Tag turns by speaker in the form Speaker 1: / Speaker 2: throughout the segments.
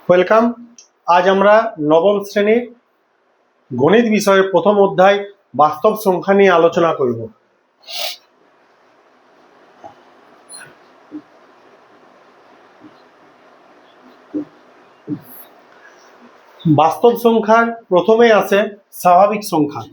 Speaker 1: Welcome. আজ আমরা নবম শ্রেণীর গণিত বিষয়ের প্রথম অধ্যায় বাস্তব সংখ্যা নিয়ে আলোচনা করব। বাস্তব সংখ্যার প্রথমে আছে স্বাভাবিক সংখ্যা।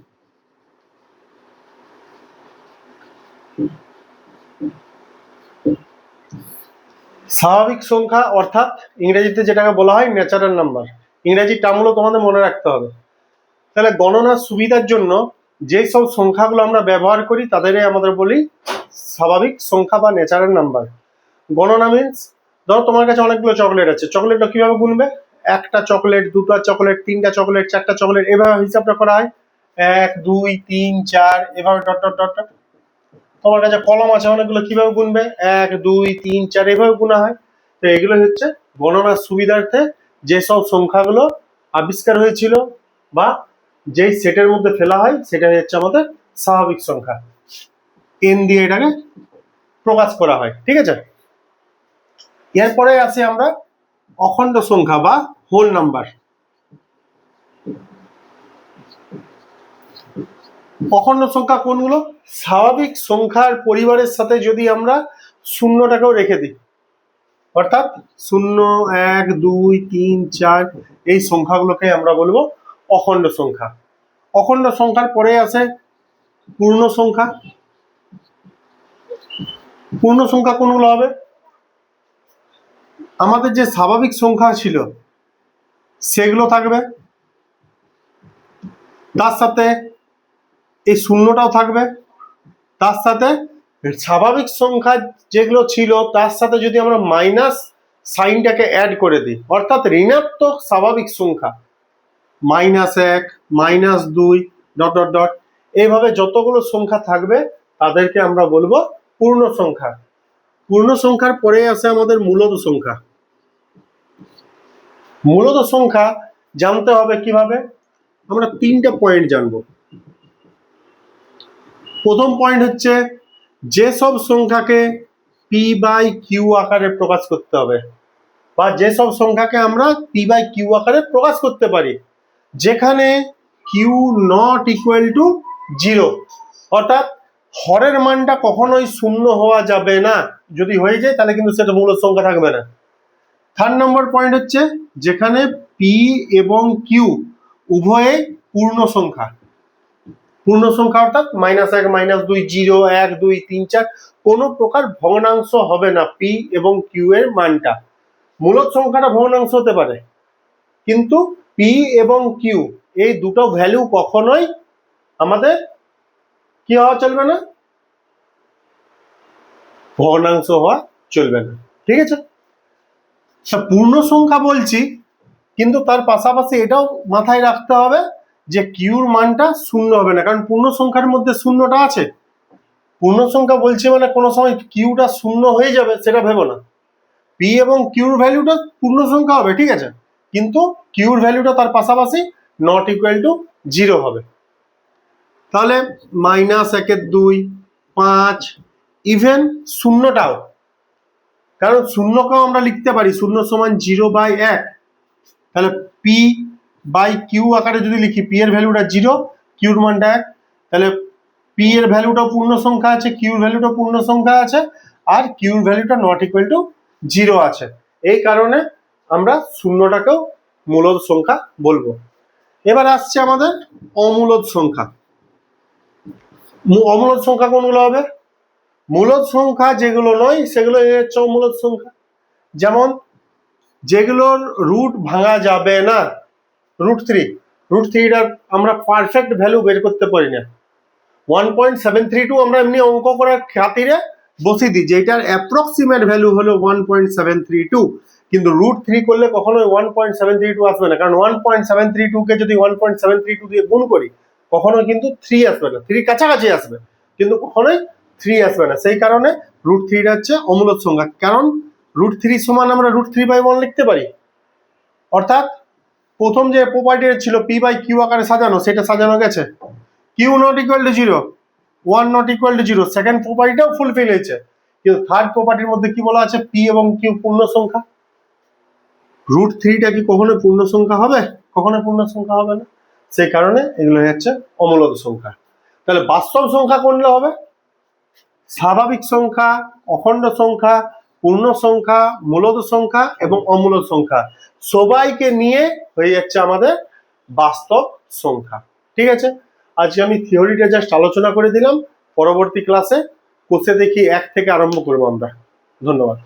Speaker 1: স্বাভাবিক সংখ্যা অর্থাৎ ইংরেজিতে যেটাকে বলা হয় ন্যাচারাল নাম্বার। ইংরেজি টার্মগুলো তোমাদের মনে রাখতে হবে। তাহলে গণনার সুবিধার জন্য যেই সব সংখ্যাগুলো আমরা ব্যবহার করি তাদেরই আমাদের বলি স্বাভাবিক সংখ্যা বা ন্যাচারাল নাম্বার। গণনা মিন্স ধরো তোমার কাছে অনেকগুলো চকলেট আছে, চকলেটটা কিভাবে গুনবে? একটা চকলেট, দুটো চকলেট, তিনটা চকলেট, চারটা চকলেট, এভাবে হিসাবটা করা হয়। 1 2 3 4 এভাবে ডট ডট ডট ডট। তোমার কাছে কলম আছে অনেকগুলো, কিভাবে গুনবে? 1 2 3 4 এভাবে গুনা হয়। তো এগুলো হচ্ছে গণনার সুবিধার্থে যেসব সংখ্যাগুলো আবিষ্কার হয়েছিল বা যেই সেটের মধ্যে ফেলা হয় সেটা হচ্ছে আমাদের স্বাভাবিক সংখ্যা। এন দিয়ে এটাকে প্রকাশ করা হয়। ঠিক আছে, এরপরে আসি আমরা অখণ্ড সংখ্যা বা হোল নাম্বার। অখণ্ড সংখ্যা কোনগুলো? স্বাভাবিক সংখ্যার পরিবারের সাথে যদি আমরা শূন্যটাকেও রেখে দিই, অর্থাৎ 0 1 2 3 4 এই সংখ্যাগুলোকে আমরা বলবো অখণ্ড সংখ্যা। অখণ্ড সংখ্যার পরে আছে পূর্ণ সংখ্যা। পূর্ণ সংখ্যা কোনগুলো হবে? আমাদের যে স্বাভাবিক সংখ্যা ছিল সেগুলো থাকবে, তার সাথে এই শূন্যটাও থাকবে, তার সাথে স্বাভাবিক সংখ্যা যেগুলো ছিল তার সাথে যদি আমরা মাইনাস সাইনটাকে অ্যাড করে দিই, অর্থাৎ ঋণাত্মক স্বাভাবিক সংখ্যা -1 -2 ডট ডট ডট, এইভাবে যতগুলো সংখ্যা থাকবে তাদেরকে আমরা বলবো পূর্ণ সংখ্যা। পূর্ণ সংখ্যার পরে আছে আমাদের মূলদ সংখ্যা। মূলদ সংখ্যা জানতে হবে কিভাবে? আমরা তিনটা পয়েন্ট জানবো। প্রথম পয়েন্ট হচ্ছে যেসব সংখ্যাকে পি বাই কিউ আকারে প্রকাশ করতে হবে, বা যেসব সংখ্যাকে আমরা পি বাই কিউ আকারে প্রকাশ করতে পারি যেখানে কিউ নট ইকুয়াল টু 0, অর্থাৎ হরের মানটা কখনোই শূন্য হওয়া যাবে না। যদি হয়ে যায় তাহলে কিন্তু সেটা মূলদ সংখ্যা থাকবে না। থার্ড নম্বর পয়েন্ট হচ্ছে যেখানে পি এবং কিউ উভয়ে পূর্ণ সংখ্যা। পূর্ণ সংখ্যা অর্থাৎ -1 -2 0 1 2 3 4 কোনো প্রকার ভগ্নাংশ হবে না পি এবং কিউ এর মানটা। মূলদ সংখ্যাটা ভগ্নাংশ হতে পারে, কিন্তু পি এবং কিউ এই দুটো ভ্যালু কখনোই আমাদের কি হওয়া চলবে না, ভগ্নাংশ হওয়া চলবে না। ঠিক আছে, পূর্ণ সংখ্যা বলছি, কিন্তু তার পাশাপাশি এটাও মাথায় রাখতে হবে যে কিউর মানটা শূন্য হবে না, কারণ পূর্ণ সংখ্যার মধ্যে শূন্যটা আছে। পূর্ণ সংখ্যা বলছি মানে কোনো সময় কিউটা শূন্য হয়ে যাবে সেটা ভেবো না। পি এবং কিউর ভ্যালুটা পূর্ণ সংখ্যা হবে, ঠিক আছে, কিন্তু কিউর ভ্যালুটা তার পাশাপাশি নট ইকুয়াল টু 0 হবে। তাহলে -1 2 5 ইভেন শূন্যটাও, কারণ শূন্যকেও আমরা লিখতে পারি 0 সমান 0/1। তাহলে পি বাই কিউ আকারে যদি লিখি, পি এর ভ্যালুটা 0, কিউর মানটা 1, তাহলে পি এর ভ্যালুটা পূর্ণ সংখ্যা আছে, কিউর ভ্যালুটা পূর্ণ সংখ্যা আছে, আর কিউর ভ্যালুটা নট ইকুয়াল টু 0 আছে। এই কারণে আমরা শূন্যটাকেও মূলদ সংখ্যা বলবো। এবার আসছে আমাদের অমূলদ সংখ্যা। অমূলদ সংখ্যা কোনগুলো হবে? মূলদ সংখ্যা যেগুলো নয় সেগুলো হচ্ছে অমূলদ সংখ্যা। যেমন যেগুলোর রুট ভাঙা যাবে না, √3টার আমরা পারফেক্ট ভ্যালু বের করতে পারি না। 1.732 আমরা এমনি অঙ্ক করার খাতিরে বসিয়ে দিই যে এটার অ্যাপ্রক্সিমেট ভ্যালু হলো 1.732, কিন্তু √3 করলে কখনোই 1.732 আসবে না, কারণ 1.732 কে যদি 1.732 দিয়ে গুণ করি কখনোই কিন্তু 3 আসবে না। 3 কাছাকাছি আসবে কিন্তু কখনোই 3 আসবে না। সেই কারণে √3টা হচ্ছে অমূলদ সংখ্যা, কারণ √3 সমান আমরা √3/1 লিখতে পারি। অর্থাৎ প্রথম যে প্রপার্টি ছিল পি বাই কিউ আকারে সাজানো, সেটা সাজানো গেছে। Q not equal to 0, 1 not equal to 0, second প্রপার্টিটাও ফুলফিল হয়েছে। কিন্তু থার্ড প্রপার্টির মধ্যে কি বলা আছে? পি এবং কিউ পূর্ণ সংখ্যা। √3টা কি কখনো পূর্ণ সংখ্যা হবে? কখনো পূর্ণ সংখ্যা হবে না। সেই কারণে এগুলো হচ্ছে অমূলদ সংখ্যা। তাহলে বাস্তব সংখ্যা কোনগুলো হবে? স্বাভাবিক সংখ্যা, অখণ্ড সংখ্যা, পূর্ণ সংখ্যা, মূলদ সংখ্যা এবং অমূলদ সংখ্যা সবাইকে নিয়ে হয়ে যাচ্ছে আমাদের বাস্তব সংখ্যা। ঠিক আছে, আজকে আমি থিওরিটা জাস্ট আলোচনা করে দিলাম। পরবর্তী ক্লাসে কোষে দেখি 1 থেকে আরম্ভ করবো আমরা। ধন্যবাদ।